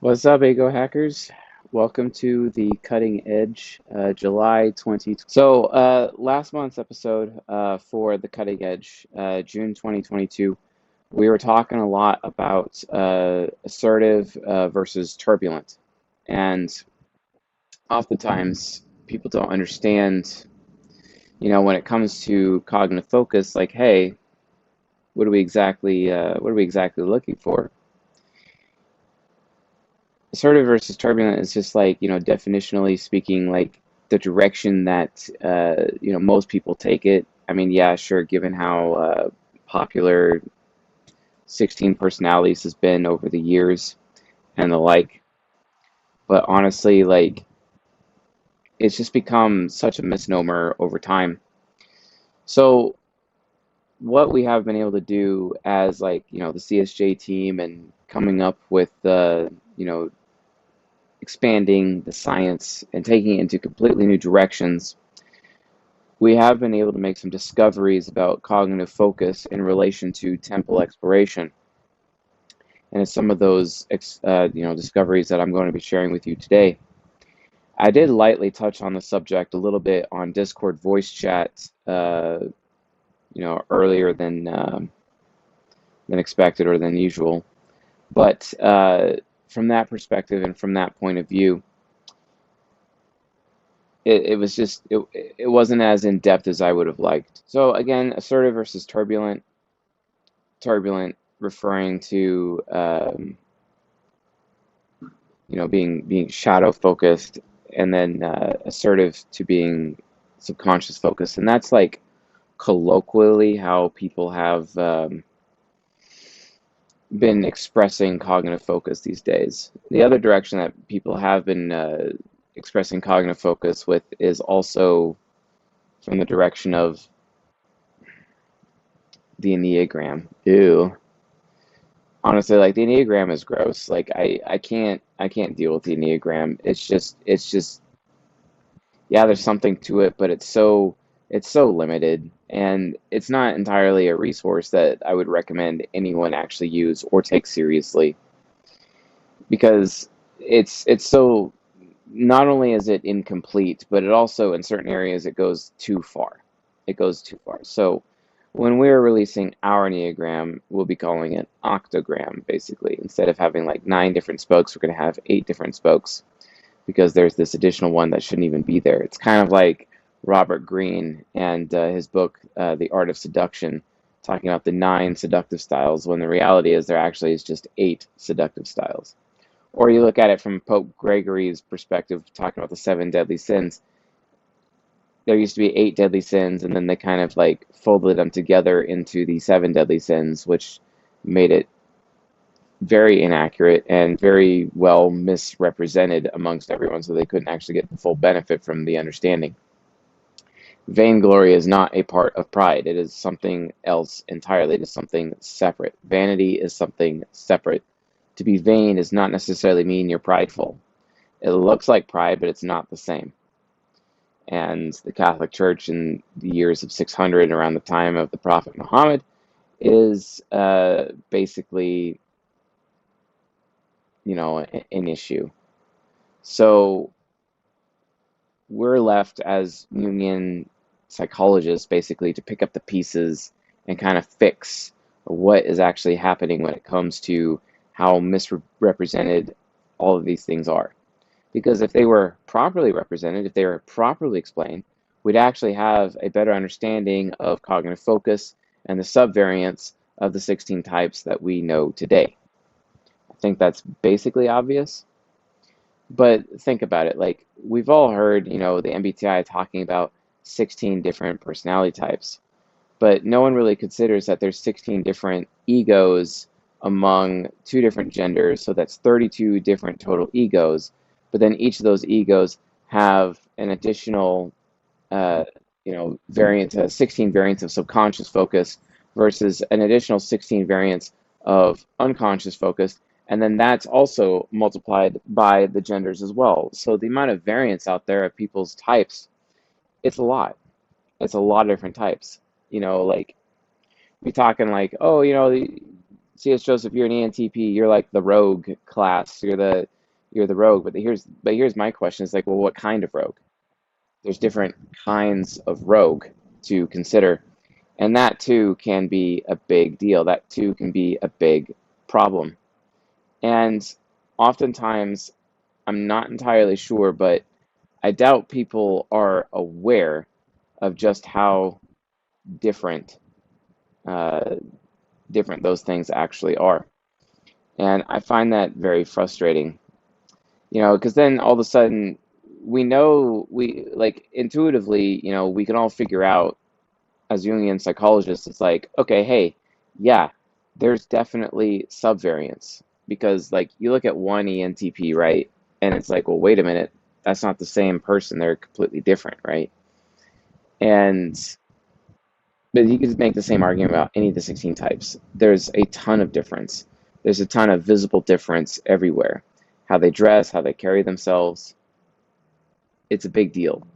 What's up, Ego Hackers? Welcome to the Cutting Edge, July 2020. Last month's episode for the Cutting Edge, June 2022, we were talking a lot about assertive versus turbulent. And oftentimes, people don't understand, when it comes to cognitive focus, like, hey, what are we exactly looking for? Assertive versus turbulent is just like, definitionally speaking, like the direction that, most people take it. I mean, yeah, sure, given how popular 16 personalities has been over the years and the like. But honestly, like, it's just become such a misnomer over time. So, what we have been able to do as, like, the CSJ team and coming up with expanding the science and taking it into completely new directions, we have been able to make some discoveries about cognitive focus in relation to temporal exploration. And it's some of those discoveries that I'm going to be sharing with you today. I did lightly touch on the subject a little bit on Discord voice chat, earlier than expected or than usual. But from that perspective and from that point of view, it was just it wasn't as in depth as I would have liked. So again, assertive versus turbulent. Turbulent referring to being shadow focused, and then assertive to being subconscious focused, and that's like colloquially how people have been expressing cognitive focus these days. The other direction that people have been expressing cognitive focus with is also from the direction of the Enneagram. Ew. Honestly, like the Enneagram is gross. Like I can't deal with the Enneagram. It's just yeah, there's something to it, but it's so limited, and it's not entirely a resource that I would recommend anyone actually use or take seriously, because it's so, not only is it incomplete, but it also, in certain areas, it goes too far. It goes too far. So when we're releasing our Enneagram, we'll be calling it octogram, basically. Instead of having like 9 different spokes, we're going to have 8 different spokes, because there's this additional one that shouldn't even be there. It's kind of like Robert Greene and his book, The Art of Seduction, talking about the 9 seductive styles, when the reality is there actually is just 8 seductive styles. Or you look at it from Pope Gregory's perspective, talking about the 7 deadly sins. There used to be 8 deadly sins, and then they kind of like folded them together into the 7 deadly sins, which made it very inaccurate and very well misrepresented amongst everyone, so they couldn't actually get the full benefit from the understanding. Vainglory is not a part of pride. It is something else entirely. It is something separate. Vanity is something separate. To be vain does not necessarily mean you're prideful. It looks like pride, but it's not the same. And the Catholic Church in the years of 600, around the time of the Prophet Muhammad, is basically, an issue. So we're left as Jungian psychologists basically to pick up the pieces and kind of fix what is actually happening when it comes to how misrepresented all of these things are. Because if they were properly represented, if they were properly explained, we'd actually have a better understanding of cognitive focus and the subvariants of the 16 types that we know today. I think that's basically obvious. But think about it, like we've all heard, the MBTI talking about 16 different personality types, but no one really considers that there's 16 different egos among 2 different genders, so that's 32 different total egos. But then each of those egos have an additional, uh, variant, 16 variants of subconscious focus versus an additional 16 variants of unconscious focus, and then that's also multiplied by the genders as well. So the amount of variance out there of people's types, it's a lot. It's a lot of different types. Like we talking like, oh, C.S. Joseph, you're an ENTP. You're like the rogue class. You're the rogue. But here's my question. It's like, well, what kind of rogue? There's different kinds of rogue to consider, and that too can be a big deal. That too can be a big problem. And oftentimes, I'm not entirely sure, but I doubt people are aware of just how different uh, different those things actually are. And I find that very frustrating, because then all of a sudden we like intuitively, we can all figure out as Jungian psychologists, it's like, okay, hey, yeah, there's definitely subvariance because like you look at one ENTP, right? And it's like, well, wait a minute, that's not the same person. They're completely different, right? And but you could make the same argument about any of the 16 types. There's a ton of difference. There's a ton of visible difference everywhere. How they dress, how they carry themselves, it's a big deal.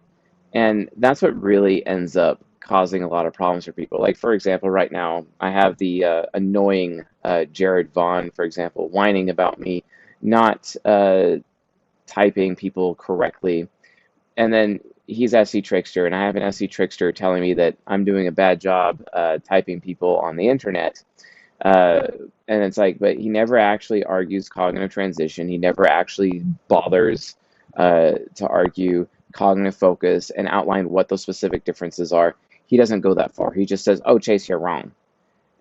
And that's what really ends up causing a lot of problems for people. Like, for example, right now, I have the annoying Jared Vaughn, for example, whining about me not typing people correctly. And then he's SC Trickster, and I have an SC Trickster telling me that I'm doing a bad job typing people on the internet. Uh, and it's like, but he never actually argues cognitive transition. He never actually bothers to argue cognitive focus and outline what those specific differences are. He doesn't go that far. He just says, "Oh, Chase, you're wrong."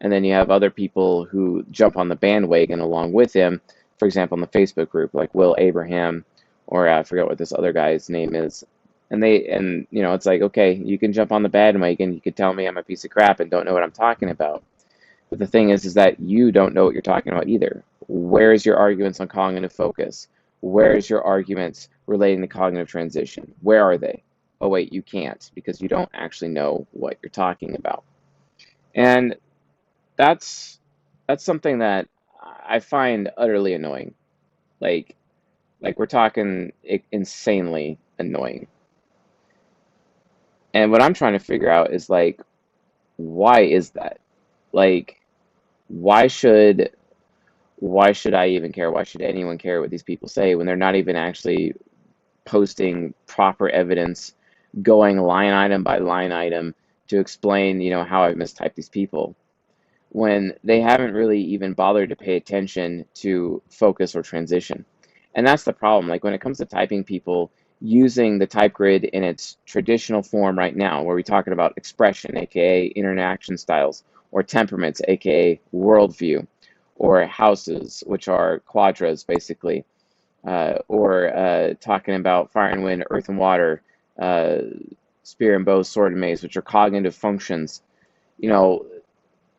And then you have other people who jump on the bandwagon along with him. For example, in the Facebook group, like Will Abraham, or I forget what this other guy's name is. And it's like, okay, you can jump on the bandwagon. You could tell me I'm a piece of crap and don't know what I'm talking about. But the thing is that you don't know what you're talking about either. Where is your arguments on cognitive focus? Where is your arguments relating to cognitive transition? Where are they? Oh, wait, you can't because you don't actually know what you're talking about. And that's that's something that I find utterly annoying. Like like we're talking insanely annoying. And what I'm trying to figure out is like, why is that? Like, why should why should I even care? Why should anyone care what these people say when they're not even actually posting proper evidence, going line item by line item to explain, how I've mistyped these people, when they haven't really even bothered to pay attention to focus or transition. And that's the problem. Like when it comes to typing people, using the type grid in its traditional form right now, where we're talking about expression, aka interaction styles, or temperaments, aka worldview, or houses, which are quadras basically, or talking about fire and wind, earth and water, uh, spear and bow, sword and mace, which are cognitive functions. You know,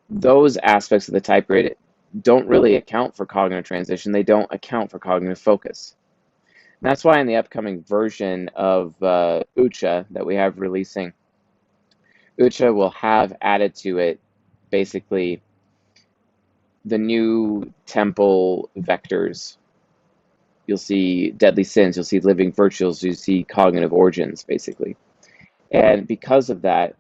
those aspects of the type grid don't really account for cognitive transition. They don't account for cognitive focus. And that's why in the upcoming version of Ucha that we have releasing, Ucha will have added to it basically the new temple vectors. You'll see deadly sins, you'll see living virtues, you'll see cognitive origins, basically. And because of that,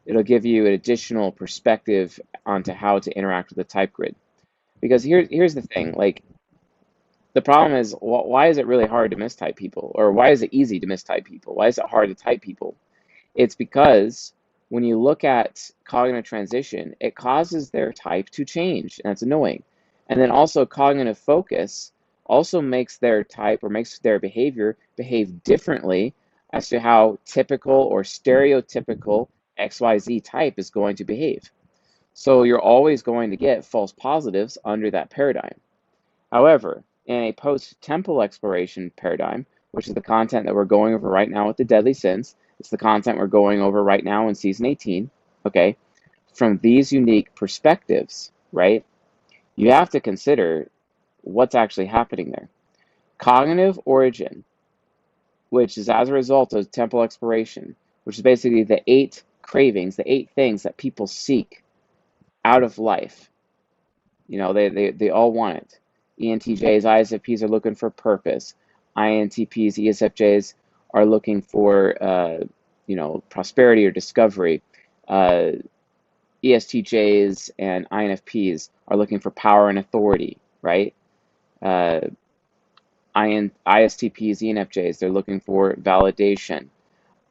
it'll give you an additional perspective onto how to interact with the type grid. Because here's the thing, like the problem is, why is it really hard to mistype people? Or why is it easy to mistype people? Why is it hard to type people? It's because when you look at cognitive transition, it causes their type to change, and that's annoying. And then also cognitive focus also makes their type or makes their behavior behave differently as to how typical or stereotypical XYZ type is going to behave. So you're always going to get false positives under that paradigm. However, in a post-temple exploration paradigm, which is the content that we're going over right now with the deadly sins, it's the content we're going over right now in season 18, okay? From these unique perspectives, right, you have to consider what's actually happening there. Cognitive origin, which is as a result of temple exploration, which is basically the 8 cravings, the 8 things that people seek out of life. They all want it. ENTJs, ISFPs are looking for purpose. INTPs, ESFJs are looking for, prosperity or discovery. Uh, ESTJs and INFPs are looking for power and authority, right? Uh, ISTPs, ENFJs, they're looking for validation.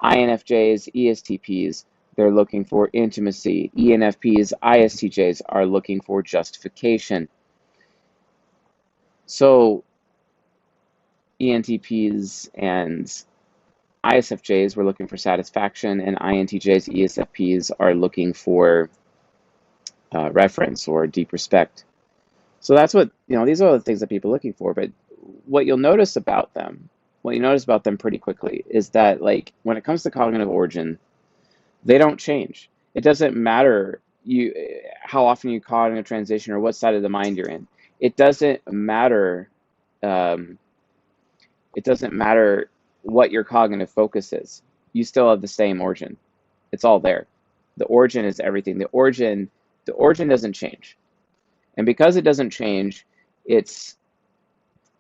INFJs, ESTPs, they're looking for intimacy. ENFPs, ISTJs are looking for justification. So ENTPs and ISFJs were looking for satisfaction, and INTJs, ESFPs are looking for reference or deep respect. So that's what, these are the things that people are looking for. But what you'll notice about them, what you notice about them pretty quickly is that, like, when it comes to cognitive origin, they don't change. It doesn't matter how often you cognitive transition or what side of the mind you're in. It doesn't matter. Um, it doesn't matter what your cognitive focus is. You still have the same origin. It's all there. The origin is everything. The origin doesn't change. And because it doesn't change, it's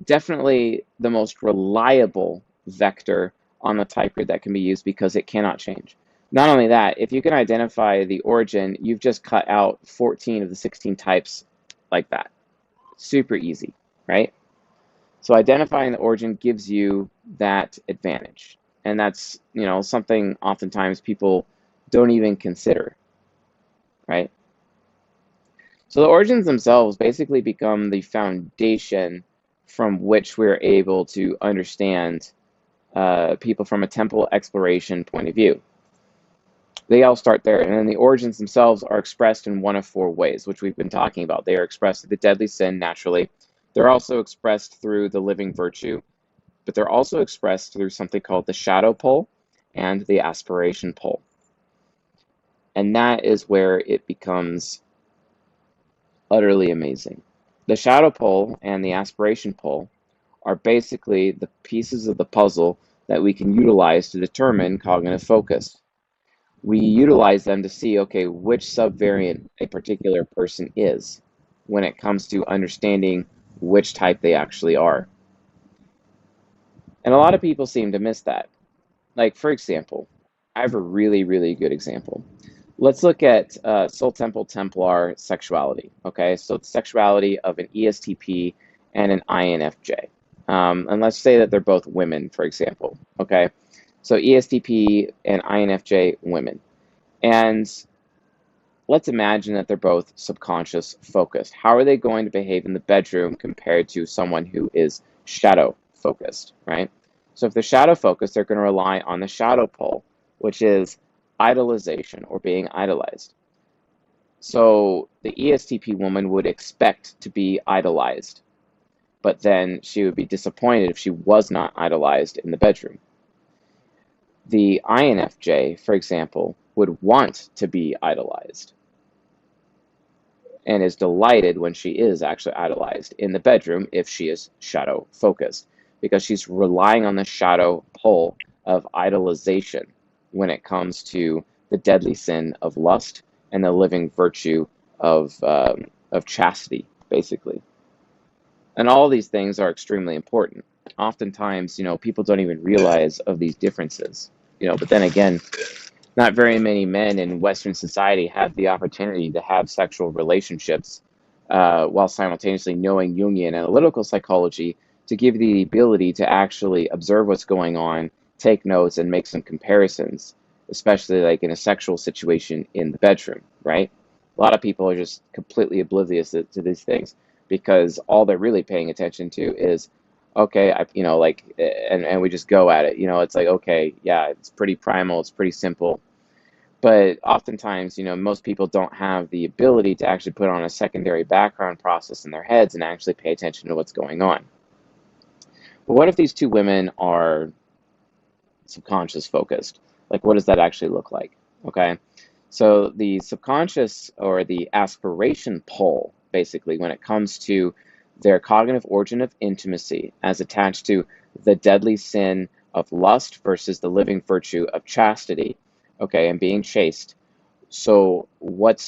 definitely the most reliable vector on the type grid that can be used because it cannot change. Not only that, if you can identify the origin, you've just cut out 14 of the 16 types like that. Super easy, right? So identifying the origin gives you that advantage. And that's, something oftentimes people don't even consider, right? So the origins themselves basically become the foundation from which we're able to understand people from a temporal exploration point of view. They all start there, and then the origins themselves are expressed in one of four ways, which we've been talking about. They are expressed through the deadly sin, naturally. They're also expressed through the living virtue, but they're also expressed through something called the shadow pole and the aspiration pole. And that is where it becomes utterly amazing. The shadow pole and the aspiration pole are basically the pieces of the puzzle that we can utilize to determine cognitive focus. We utilize them to see, okay, which subvariant a particular person is when it comes to understanding which type they actually are. And a lot of people seem to miss that. Like, for example, I have a really, really good example. Let's look at Soul Temple Templar sexuality. Okay, so the sexuality of an ESTP and an INFJ. And let's say that they're both women, for example. Okay, so ESTP and INFJ women. And let's imagine that they're both subconscious focused. How are they going to behave in the bedroom compared to someone who is shadow focused, right? So if they're shadow focused, they're going to rely on the shadow pole, which is idolization or being idolized. So the ESTP woman would expect to be idolized, but then she would be disappointed if she was not idolized in the bedroom. The INFJ, for example, would want to be idolized and is delighted when she is actually idolized in the bedroom if she is shadow focused, because she's relying on the shadow pole of idolization when it comes to the deadly sin of lust and the living virtue of chastity, basically. And all these things are extremely important. Oftentimes, people don't even realize of these differences. But then again, not very many men in Western society have the opportunity to have sexual relationships while simultaneously knowing Jungian analytical psychology to give the ability to actually observe what's going on, take notes, and make some comparisons, especially like in a sexual situation in the bedroom, right? A lot of people are just completely oblivious to these things because all they're really paying attention to is, okay, and we just go at it. It's like, okay, yeah, it's pretty primal, it's pretty simple, but oftentimes, most people don't have the ability to actually put on a secondary background process in their heads and actually pay attention to what's going on. But what if these two women are subconscious focused? Like, what does that actually look like? Okay. So the subconscious or the aspiration pole, basically, when it comes to their cognitive origin of intimacy as attached to the deadly sin of lust versus the living virtue of chastity, okay, and being chaste. So what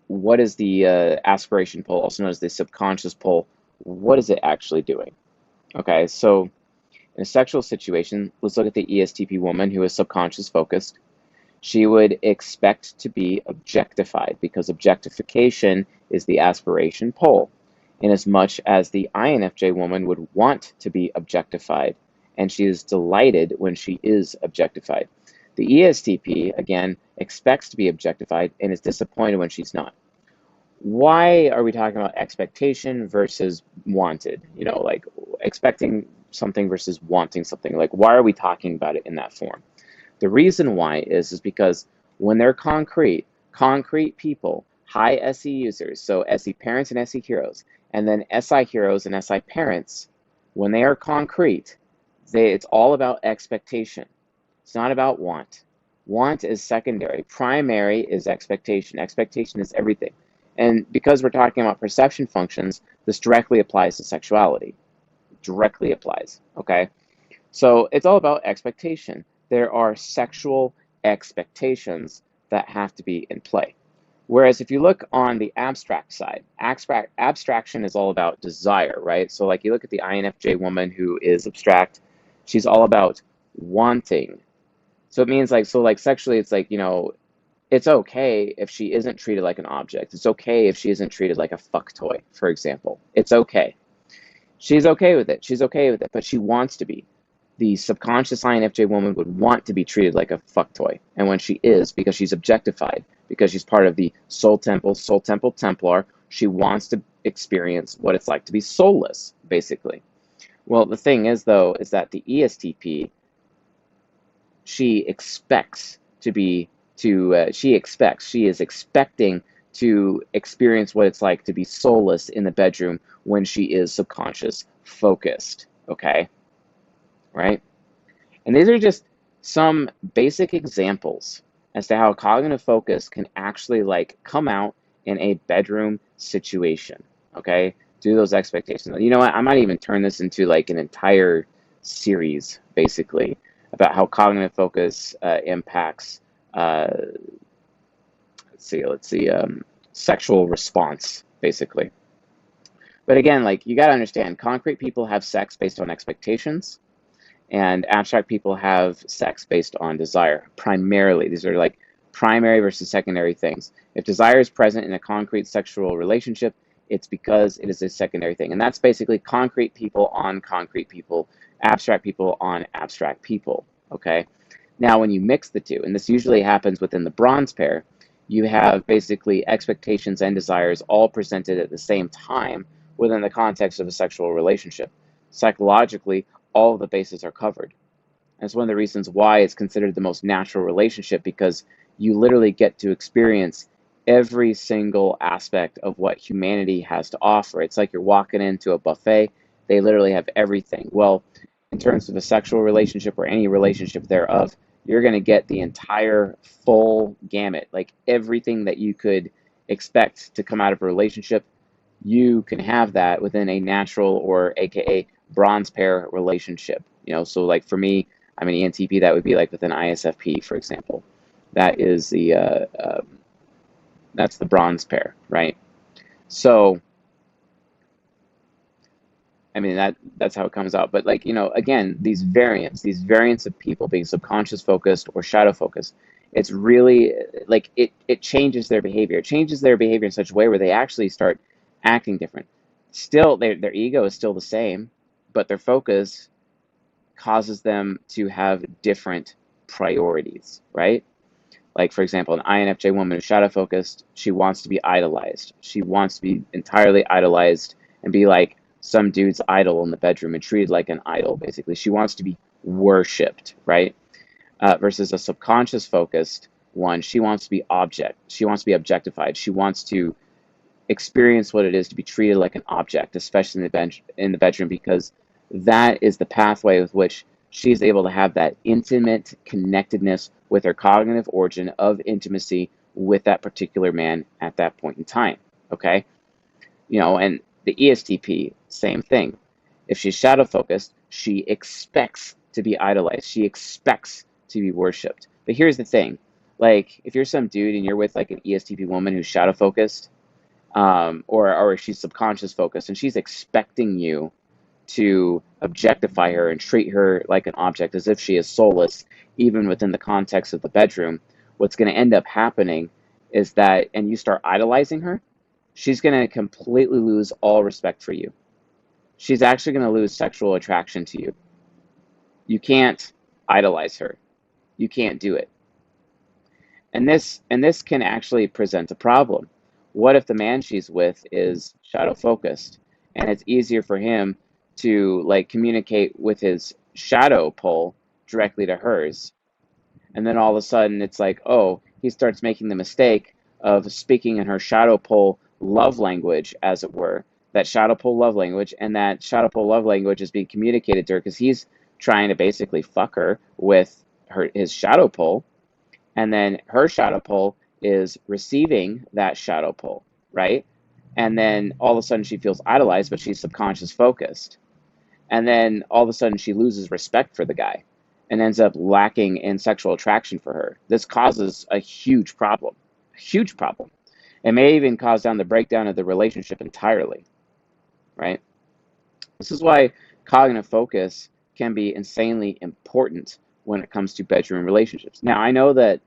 is the aspiration pole, also known as the subconscious pole? What is it actually doing? Okay, so in a sexual situation, let's look at the ESTP woman who is subconscious focused. She would expect to be objectified because objectification is the aspiration pole, inasmuch as the INFJ woman would want to be objectified, and she is delighted when she is objectified. The ESTP, again, expects to be objectified and is disappointed when she's not. Why are we talking about expectation versus wanted? You know, like expecting something versus wanting something. Like, why are we talking about it in that form? The reason why is because when they're concrete people, high SE users, so SE parents and SE heroes, and then SI heroes and SI parents, when they are concrete, it's all about expectation. It's not about want. Want is secondary. Primary is expectation. Expectation is everything. And because we're talking about perception functions, this directly applies to sexuality. Directly applies, okay? So it's all about expectation. There are sexual expectations that have to be in play. Whereas if you look on the abstract side, abstraction is all about desire, right? So like you look at the INFJ woman who is abstract, she's all about wanting. So it means like, so like sexually, it's like, you know, it's okay if she isn't treated like an object. It's okay if she isn't treated like a fuck toy, for example. It's okay. She's okay with it. She's okay with it, but she wants to be. The subconscious INFJ woman would want to be treated like a fuck toy. And when she is, because she's objectified, because she's part of the Soul Temple Templar, she wants to experience what it's like to be soulless, basically. Well, the thing is, though, is that the ESTP, she expects to be, she is expecting to experience what it's like to be soulless in the bedroom when she is subconscious focused, okay? Right? And these are just some basic examples as to how cognitive focus can actually like come out in a bedroom situation. Okay, do those expectations. You know what? I might even turn this into like an entire series, basically, about how cognitive focus impacts. Let's see, sexual response, basically. But again, like you got to understand, concrete people have sex based on expectations and abstract people have sex based on desire primarily. These are like primary versus secondary things. If desire is present in a concrete sexual relationship, it's because it is a secondary thing. And that's basically concrete people on concrete people, abstract people on abstract people. Okay. Now, when you mix the two, and this usually happens within the bronze pair, you have basically expectations and desires all presented at the same time within the context of a sexual relationship. Psychologically, all of the bases are covered. And it's one of the reasons why it's considered the most natural relationship, because you literally get to experience every single aspect of what humanity has to offer. It's like you're walking into a buffet, they literally have everything. Well, in terms of a sexual relationship or any relationship thereof, you're going to get the entire full gamut, like everything that you could expect to come out of a relationship. You can have that within a natural or AKA bronze pair relationship. You know, so like for me, I'm an ENTP. That would be like with an ISFP, for example. That is that's the bronze pair, right? So I mean that's how it comes out. But like, you know, again, these variants of people being subconscious focused or shadow focused, it's really like it changes their behavior. It changes their behavior in such a way where they actually start acting different. Still, their ego is still the same, but their focus causes them to have different priorities, right? Like, for example, an INFJ woman who's shadow focused, she wants to be idolized. She wants to be entirely idolized and be like some dude's idol in the bedroom and treated like an idol, basically. She wants to be worshipped, right? Versus a subconscious focused one, she wants to be she wants to be objectified. She wants to experience what it is to be treated like an object, especially in the bedroom, because that is the pathway with which she's able to have that intimate connectedness with her cognitive origin of intimacy with that particular man at that point in time. Okay, you know, and the ESTP, same thing. If she's shadow focused, she expects to be idolized. She expects to be worshipped. But here's the thing: like, if you're some dude and you're with like an ESTP woman who's shadow focused, or she's subconscious focused, and she's expecting you to objectify her and treat her like an object as if she is soulless, even within the context of the bedroom. what's going to end up happening is that, and you start idolizing her, she's going to completely lose all respect for you. She's actually going to lose sexual attraction to you. You can't idolize her. You can't do it. And this can actually present a problem. What if the man she's with is shadow focused and it's easier for him to like communicate with his shadow pole directly to hers? And then all of a sudden it's like, oh, he starts making the mistake of speaking in her shadow pole love language, as it were, that shadow pole love language, and that shadow pole love language is being communicated to her because he's trying to basically fuck her with his shadow pole, and then her shadow pole is receiving that shadow pole, right? And then all of a sudden she feels idolized, but she's subconscious focused. And then all of a sudden she loses respect for the guy and ends up lacking in sexual attraction for her. This causes a huge problem, a huge problem. It may even cause down the breakdown of the relationship entirely, right? This is why cognitive focus can be insanely important when it comes to bedroom relationships. Now, I know that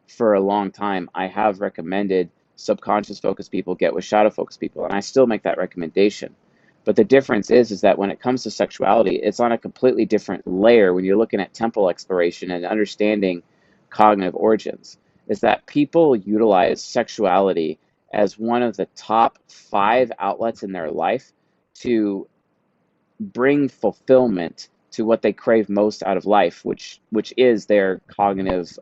for a long time, I have recommended subconscious focused people get with shadow focused people, and I still make that recommendation. But the difference is that when it comes to sexuality, it's on a completely different layer when you're looking at temporal exploration and understanding cognitive origins. Is that people utilize sexuality as one of the top 5 outlets in their life to bring fulfillment to what they crave most out of life, which is their cognitive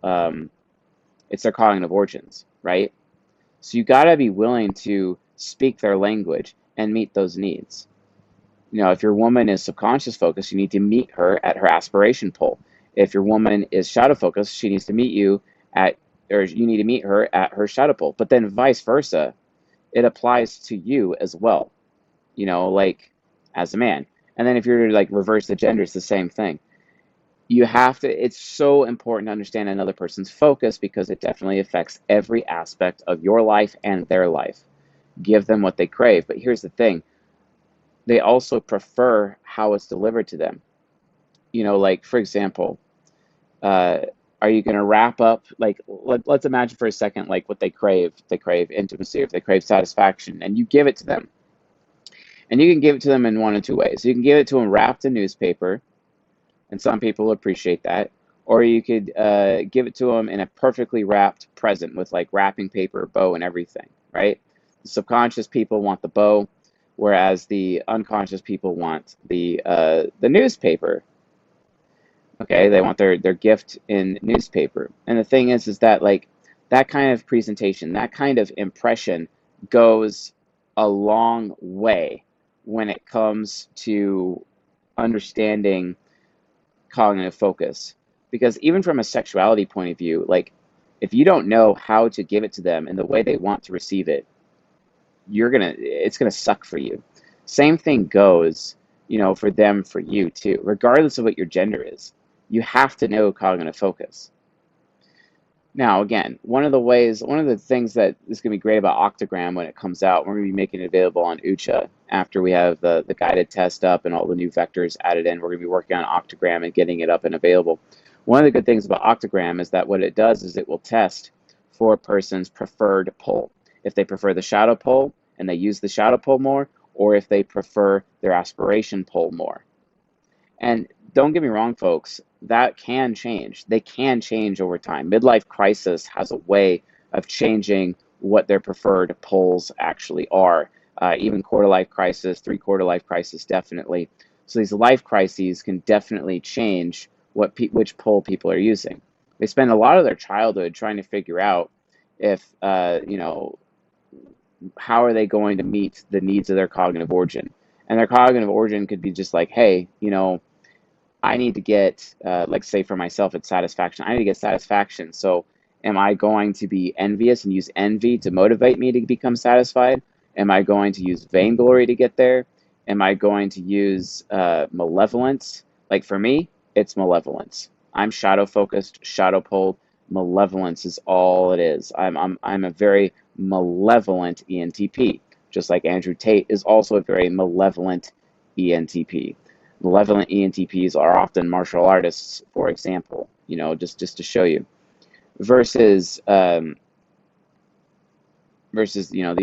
it's their cognitive origins, right? So you got to be willing to speak their language and meet those needs. You know, if your woman is subconscious focused, you need to meet her at her aspiration pole. If your woman is shadow focused, she needs to meet you at, or you need to meet her at her shadow pole. But then vice versa, it applies to you as well, you know, like as a man. And then if you're to like reverse the gender, it's the same thing. You have to, it's so important to understand another person's focus because it definitely affects every aspect of your life and their life. Give them what they crave. But here's the thing, they also prefer how it's delivered to them. You know, like for example, uh, are you going to wrap up, like, let's imagine for a second, like what they crave. They crave intimacy, if they crave satisfaction, and you give it to them. And you can give it to them in one of two ways. You can give it to them wrapped in newspaper, and some people appreciate that. Or you could give it to them in a perfectly wrapped present with like wrapping paper, bow, and everything, right? The subconscious people want the bow, whereas the unconscious people want the newspaper. Okay, they want their gift in newspaper. And the thing is that like that kind of presentation, that kind of impression goes a long way when it comes to understanding cognitive focus. Because even from a sexuality point of view, like if you don't know how to give it to them in the way they want to receive it, it's gonna suck for you. Same thing goes, you know, for them, for you too, regardless of what your gender is. You have to know cognitive focus. Now, again, one of the things that is going to be great about Octagram when it comes out, we're going to be making it available on Ucha after we have the guided test up and all the new vectors added in. We're going to be working on Octagram and getting it up and available. One of the good things about Octagram is that what it does is it will test for a person's preferred pole. If they prefer the shadow pole and they use the shadow pole more, or if they prefer their aspiration pole more. And don't get me wrong, folks, that can change. They can change over time. Midlife crisis has a way of changing what their preferred poles actually are. Even quarter life crisis, 3/4 life crisis, definitely. So these life crises can definitely change which pole people are using. They spend a lot of their childhood trying to figure out if, how are they going to meet the needs of their cognitive origin. And their cognitive origin could be just like, hey, I need to get, like say for myself, it's satisfaction. I need to get satisfaction. So am I going to be envious and use envy to motivate me to become satisfied? Am I going to use vainglory to get there? Am I going to use malevolence? Like for me, it's malevolence. I'm shadow focused, shadow pulled. Malevolence is all it is. I'm a very malevolent ENTP, just like Andrew Tate is also a very malevolent ENTP. Malevolent ENTPs are often martial artists, for example, just to show you. versus the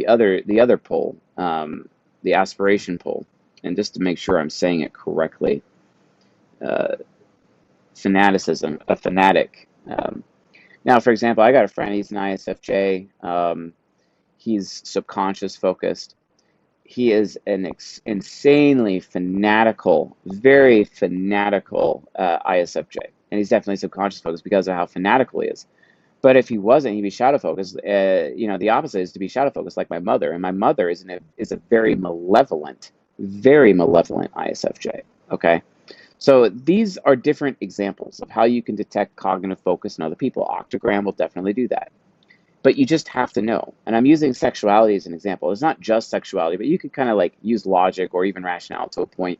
other pole, the aspiration pole. And just to make sure I'm saying it correctly, uh, fanaticism, a fanatic. Now, for example, I got a friend. He's an ISFJ. He's subconscious focused. He is an insanely fanatical, very fanatical ISFJ, and he's definitely subconscious focused because of how fanatical he is. But if he wasn't, he'd be shadow focused. The opposite is to be shadow focused, like my mother. And my mother is a very malevolent ISFJ. Okay, so these are different examples of how you can detect cognitive focus in other people. Octogram will definitely do that. But you just have to know. And I'm using sexuality as an example. It's not just sexuality, but you could kind of like use logic or even rationale to a point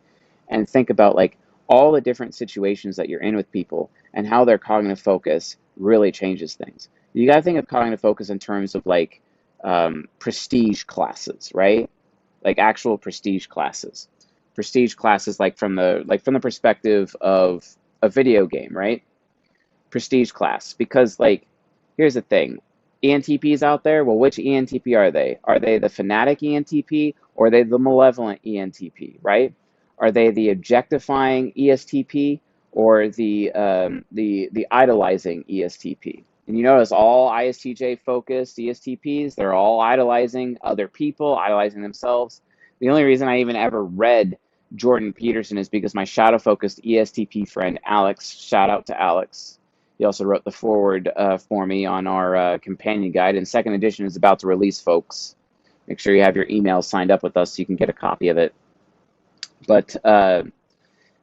and think about like all the different situations that you're in with people and how their cognitive focus really changes things. You got to think of cognitive focus in terms of like prestige classes, right? Like actual prestige classes. Prestige classes like from the perspective of a video game, right? Prestige class, because like here's the thing, ENTPs out there, well, which ENTP are they? Are they the fanatic ENTP or are they the malevolent ENTP, right? Are they the objectifying ESTP or the idolizing ESTP? And you notice all ISTJ focused ESTPs, they're all idolizing other people, idolizing themselves. The only reason I even ever read Jordan Peterson is because my shadow focused ESTP friend Alex, shout out to Alex, he also wrote the forward for me on our companion guide, and second edition is about to release, folks. Make sure you have your email signed up with us so you can get a copy of it. But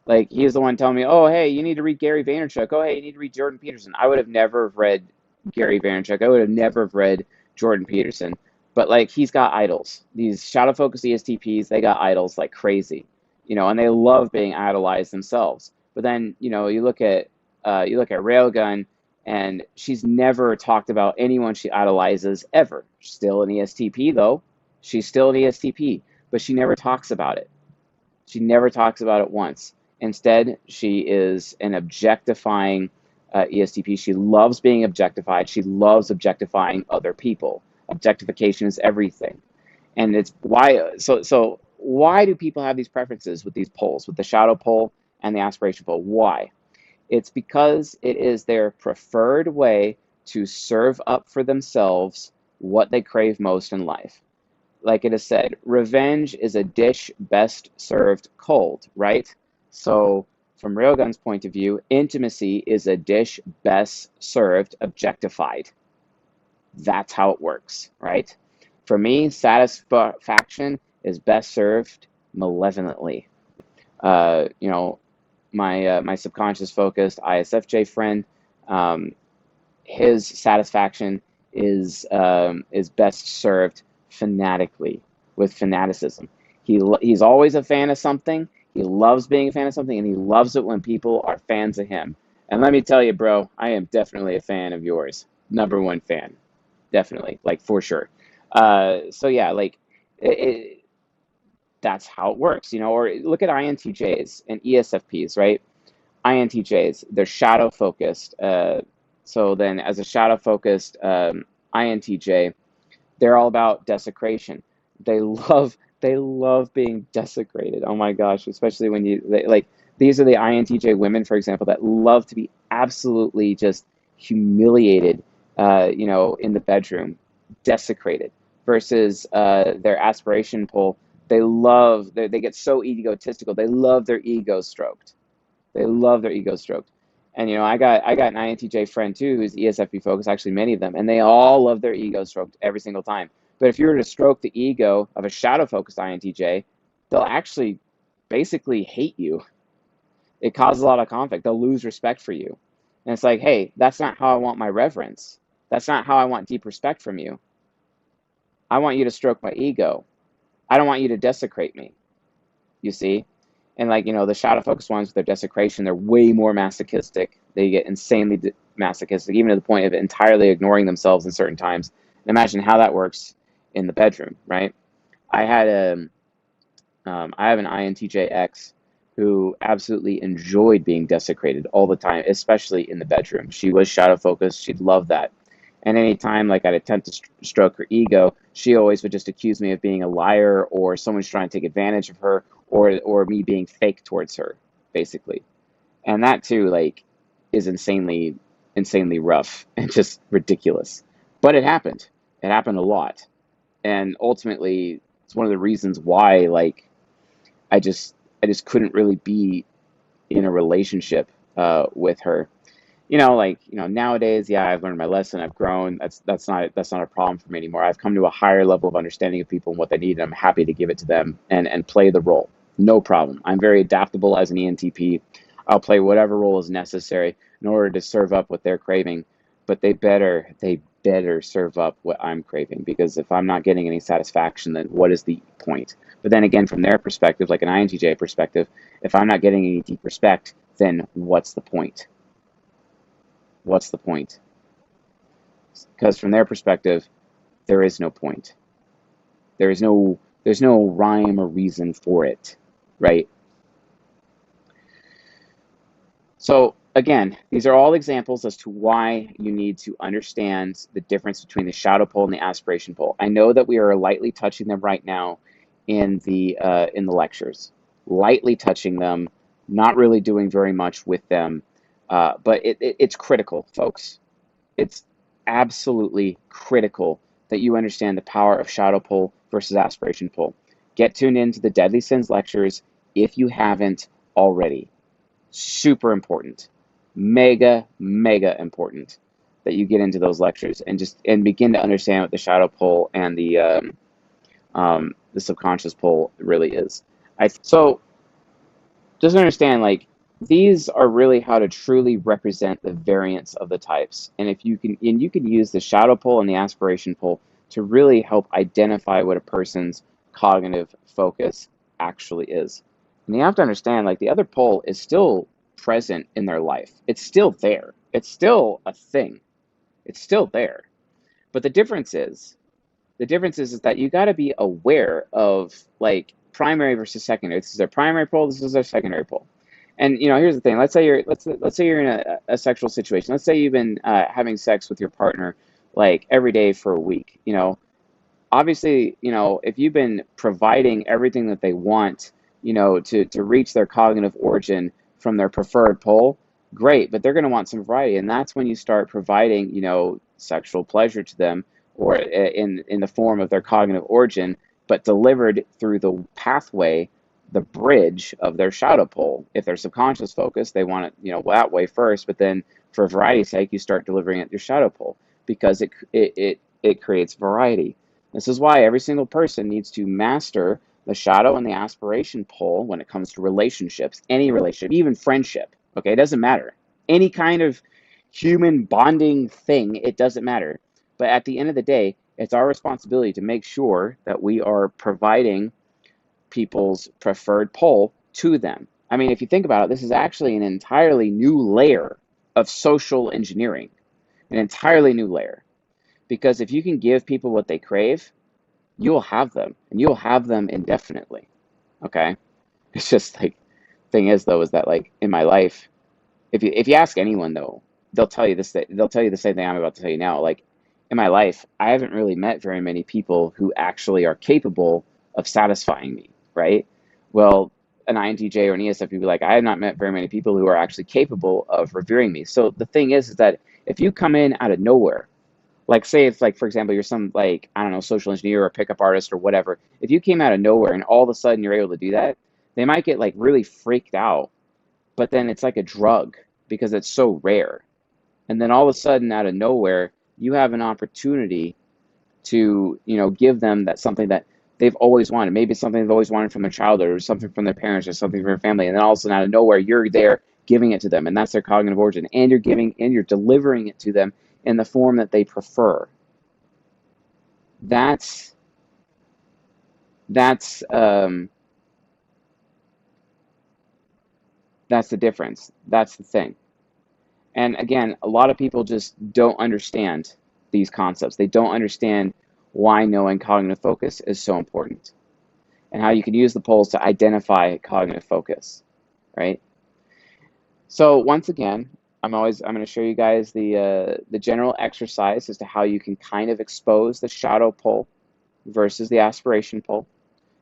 like he's the one telling me, oh hey, you need to read Gary Vaynerchuk. Oh hey, you need to read Jordan Peterson. I would have never read Gary Vaynerchuk. I would have never read Jordan Peterson. But like he's got idols. These shadow focused ESTPs, they got idols like crazy, and they love being idolized themselves. But then you look at Railgun, and she's never talked about anyone she idolizes ever. She's still an ESTP though. She's still an ESTP, but she never talks about it. She never talks about it once. Instead, she is an objectifying ESTP. She loves being objectified. She loves objectifying other people. Objectification is everything. And it's why, so why do people have these preferences with these poles, with the shadow pole and the aspiration pole? Why? It's because it is their preferred way to serve up for themselves what they crave most in life. Like it is said, revenge is a dish best served cold, right? So, from Railgun's point of view, intimacy is a dish best served objectified. That's how it works, right? For me, satisfaction is best served malevolently. You know, my subconscious focused ISFJ friend, um, his satisfaction is best served fanatically, with fanaticism. He's always a fan of something. He loves being a fan of something, and he loves it when people are fans of him. And let me tell you, bro, I am definitely a fan of yours. Number one fan, definitely, like for sure. So yeah, like it, that's how it works, Or look at INTJs and ESFPs, right? INTJs, they're shadow focused. So then, as a shadow focused INTJ, they're all about desecration. They love being desecrated. Oh my gosh, especially when like these are the INTJ women, for example, that love to be absolutely just humiliated, in the bedroom, desecrated. Versus their aspiration pole, they get so egotistical. They love their ego stroked. They love their ego stroked. And I got an INTJ friend too who's ESFP focused, actually many of them, and they all love their ego stroked every single time. But if you were to stroke the ego of a shadow focused INTJ, they'll actually basically hate you. It causes a lot of conflict. They'll lose respect for you. And it's like, hey, that's not how I want my reverence. That's not how I want deep respect from you. I want you to stroke my ego. I don't want you to desecrate me, you see? And like, the shadow focused ones with their desecration, they're way more masochistic. They get insanely masochistic, even to the point of entirely ignoring themselves in certain times. And imagine how that works in the bedroom, right? I had I have an INTJX who absolutely enjoyed being desecrated all the time, especially in the bedroom. She was shadow focused. She'd love that. And anytime like I'd attempt to stroke her ego, she always would just accuse me of being a liar or someone's trying to take advantage of her or me being fake towards her, basically. And that too, like, is insanely rough and just ridiculous. But it happened. It happened a lot. And ultimately it's one of the reasons why like I just couldn't really be in a relationship with her. Like, nowadays, yeah, I've learned my lesson. I've grown. That's not a problem for me anymore. I've come to a higher level of understanding of people and what they need, and I'm happy to give it to them and play the role. No problem. I'm very adaptable as an ENTP. I'll play whatever role is necessary in order to serve up what they're craving, but they better serve up what I'm craving, because if I'm not getting any satisfaction, then what is the point? But then again, from their perspective, like an INTJ perspective, if I'm not getting any deep respect, then what's the point? What's the point? Because from their perspective, there is no point. There's no rhyme or reason for it, right? So again, these are all examples as to why you need to understand the difference between the shadow pole and the aspiration pole. I know that we are lightly touching them right now in the lectures, lightly touching them, not really doing very much with them, but it's critical, folks. It's absolutely critical that you understand the power of shadow pole versus aspiration pole. Get tuned into the Deadly Sins lectures if you haven't already. Super important. Mega, mega important that you get into those lectures and begin to understand what the shadow pole and the subconscious pole really is. So just understand, like, these are really how to truly represent the variance of the types. And if you can, and you can use the shadow pole and the aspiration pole to really help identify what a person's cognitive focus actually is. And you have to understand, like, the other pole is still present in their life. It's still there. It's still a thing. It's still there. But the difference is that you got to be aware of, like, primary versus secondary. This is their primary pole. This is their secondary pole. And here's the thing. Let's say you're in a sexual situation. Let's say you've been having sex with your partner like every day for a week. Obviously, if you've been providing everything that they want, to reach their cognitive origin from their preferred pole, great. But they're going to want some variety, and that's when you start providing, sexual pleasure to them, or in the form of their cognitive origin, but delivered through the pathway, the bridge of their shadow pole. If they're subconscious focused, they want it, that way first, but then for variety's sake, you start delivering it your shadow pole, because it creates variety. This is why every single person needs to master the shadow and the aspiration pole when it comes to relationships, any relationship, even friendship. Okay, it doesn't matter. Any kind of human bonding thing, it doesn't matter. But at the end of the day, it's our responsibility to make sure that we are providing people's preferred pole to them. I mean, if you think about it, this is actually an entirely new layer of social engineering, an entirely new layer. Because if you can give people what they crave, you'll have them, and you'll have them indefinitely. Okay? It's just like, thing is though, is that, like, in my life, if you ask anyone though, they'll tell you the same thing I'm about to tell you now. Like, in my life, I haven't really met very many people who actually are capable of satisfying me, right? Well, an INTJ or an ESFP would be like, I have not met very many people who are actually capable of revering me. So the thing is that if you come in out of nowhere, like, say if, like, for example, you're some, like, I don't know, social engineer or pickup artist or whatever, if you came out of nowhere and all of a sudden you're able to do that, they might get, like, really freaked out, but then it's like a drug because it's so rare. And then all of a sudden, out of nowhere, you have an opportunity to, give them that something that they've always wanted. Maybe it's something they've always wanted from their childhood, or something from their parents, or something from their family. And then all of a sudden, out of nowhere, you're there giving it to them, and that's their cognitive origin. And you're delivering it to them in the form that they prefer. That's that's um, that's the difference. That's the thing. And again, a lot of people just don't understand these concepts. They don't understand why knowing cognitive focus is so important, and how you can use the polls to identify cognitive focus. right? So once again, I'm going to show you guys the general exercise as to how you can kind of expose the shadow pole versus the aspiration pole.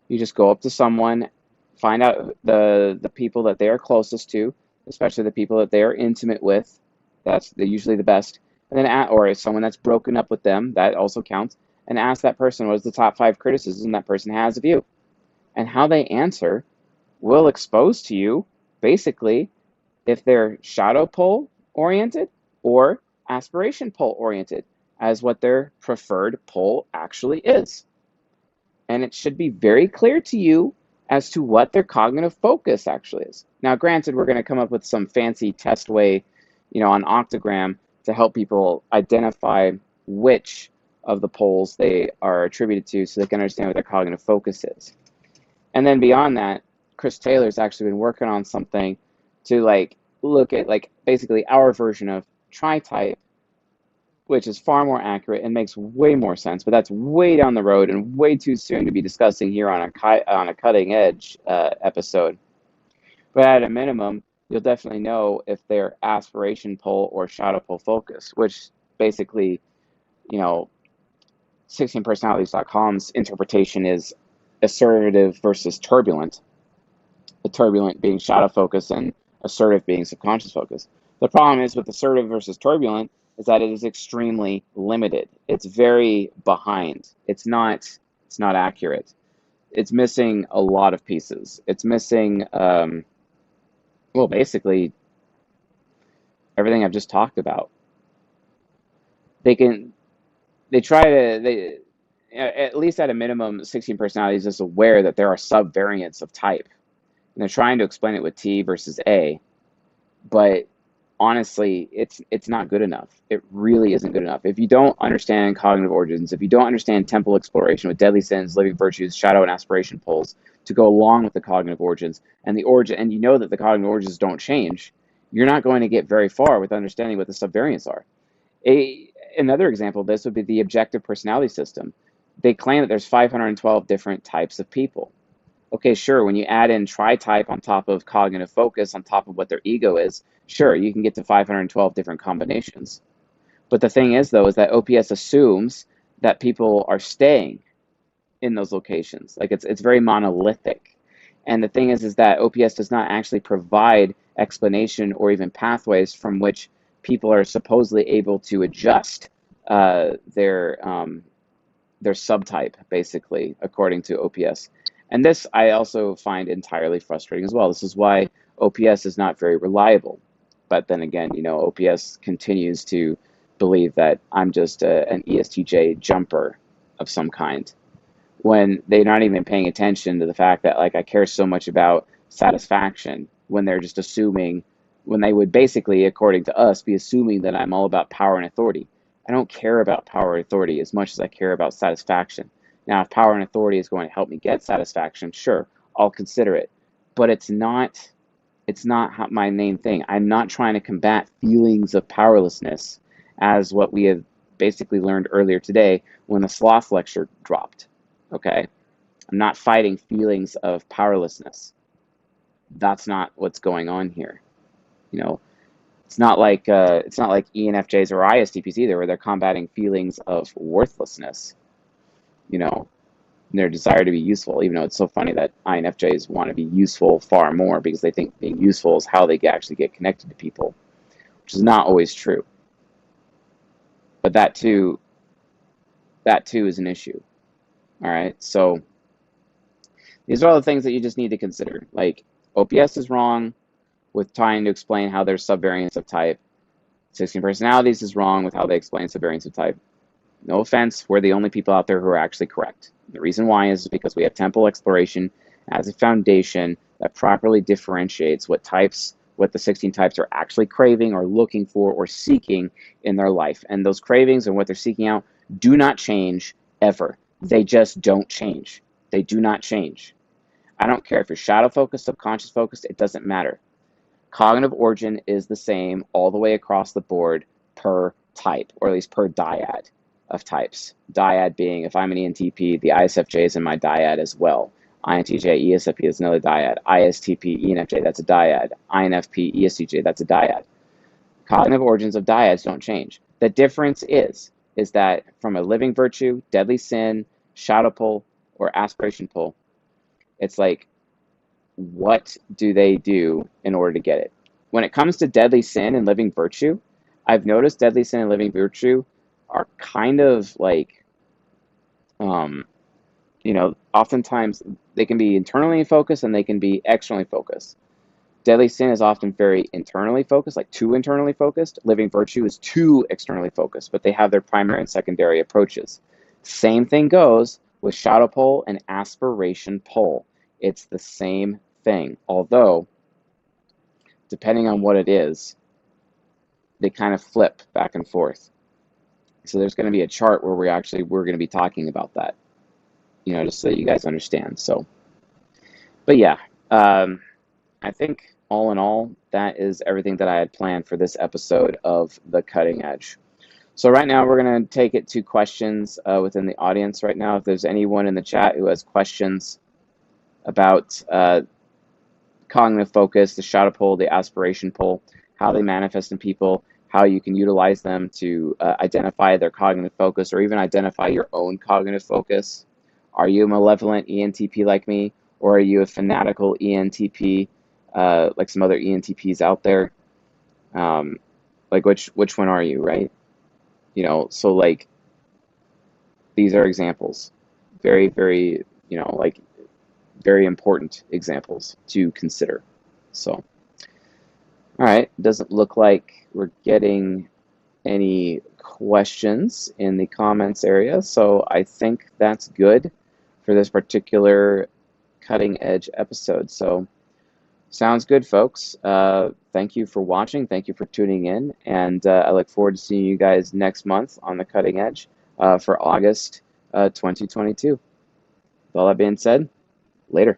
You just go up to someone, find out the people that they are closest to, especially the people that they are intimate with. That's usually the best. And then, or someone that's broken up with them, that also counts. And ask that person what is the top 5 criticisms that person has of you, and how they answer will expose to you basically if they're shadow pole oriented or aspiration pole oriented, as what their preferred pole actually is. And it should be very clear to you as to what their cognitive focus actually is. Now, granted, we're going to come up with some fancy test way, on Octagram to help people identify which of the poles they are attributed to so they can understand what their cognitive focus is. And then beyond that, Chris Taylor's actually been working on something to look at basically our version of tri-type, which is far more accurate and makes way more sense. But that's way down the road and way too soon to be discussing here on a cutting edge episode. But at a minimum, you'll definitely know if they're aspiration pole or shadow pole focus, which basically, you know, 16personalities.com's interpretation is assertive versus turbulent. The turbulent being shadow focus and assertive being subconscious focus. The problem is with assertive versus turbulent is that it is extremely limited. It's very behind. It's not accurate. It's missing a lot of pieces. It's missing well, basically everything I've just talked about. They can they try to they at least at a minimum 16 personalities is aware that there are subvariants of type. And they're trying to explain it with T versus A, but honestly, it's not good enough. It really isn't good enough. If you don't understand cognitive origins, if you don't understand temple exploration with deadly sins, living virtues, shadow and aspiration poles to go along with the cognitive origins and the origin, and you know that the cognitive origins don't change, you're not going to get very far with understanding what the subvariants are. Another example of this would be the objective personality system. They claim that there's 512 different types of people. Okay, sure, when you add in tri-type on top of cognitive focus, on top of what their ego is, sure, you can get to 512 different combinations. But the thing is, though, is that OPS assumes that people are staying in those locations. Like it's very monolithic. And the thing is that OPS does not actually provide explanation or even pathways from which people are supposedly able to adjust their subtype, basically, according to OPS. And this I also find entirely frustrating as well. This is why OPS is not very reliable. But then again, OPS continues to believe that I'm just an ESTJ jumper of some kind, when they're not even paying attention to the fact that I care so much about satisfaction, when they're just assuming, when they would basically, according to us, be assuming that I'm all about power and authority. I don't care about power and authority as much as I care about satisfaction. Now, if power and authority is going to help me get satisfaction, sure, I'll consider it. But it's not my main thing. I'm not trying to combat feelings of powerlessness, as what we have basically learned earlier today when the sloth lecture dropped. Okay? I'm not fighting feelings of powerlessness. That's not what's going on here. You know, it's not like ENFJs or ISTPs either, where they're combating feelings of worthlessness. You know, their desire to be useful. Even though it's so funny that INFJs want to be useful far more because they think being useful is how they actually get connected to people, which is not always true. But that too is an issue. All right, so these are all the things that you just need to consider. Like, OPS is wrong with trying to explain how there's subvariants of type. 16 personalities is wrong with how they explain subvariants of type. No offense, we're the only people out there who are actually correct. The reason why is because we have temple exploration as a foundation that properly differentiates what the 16 types are actually craving or looking for or seeking in their life. And those cravings and what they're seeking out do not change ever. They just don't change. They do not change. I don't care if you're shadow focused, subconscious focused, it doesn't matter. Cognitive origin is the same all the way across the board per type, or at least per dyad of types. Dyad being, if I'm an ENTP, the ISFJ is in my dyad as well. INTJ, ESFP, that's another dyad. ISTP, ENFJ, that's a dyad. INFP, ESTJ, that's a dyad. Cognitive origins of dyads don't change. The difference is that from a living virtue, deadly sin, shadow pull, or aspiration pull, it's like, what do they do in order to get it? When it comes to deadly sin and living virtue, I've noticed deadly sin and living virtue are kind of like, um, oftentimes they can be internally focused and they can be externally focused. Deadly sin is often very internally focused, like too internally focused. Living virtue is too externally focused, but they have their primary and secondary approaches. Same thing goes with shadow pull and aspiration pull. It's the same thing, although depending on what it is, they kind of flip back and forth. So there's going to be a chart where we're going to be talking about that, just so that you guys understand. So, but yeah, I think all in all, that is everything that I had planned for this episode of The Cutting Edge. So right now we're going to take it to questions within the audience right now. If there's anyone in the chat who has questions about cognitive focus, the shadow pull, the aspiration pull, how they manifest in people, how you can utilize them to identify their cognitive focus or even identify your own cognitive focus. Are you a malevolent ENTP like me, or are you a fanatical ENTP like some other ENTPs out there? Like which one are you, right? So like these are examples, very, very, like very important examples to consider. So, all right, doesn't look like we're getting any questions in the comments area, so I think that's good for this particular cutting edge episode. So sounds good, folks. Thank you for watching. Thank you for tuning in, and I look forward to seeing you guys next month on the cutting edge for August 2022. With all that being said, later.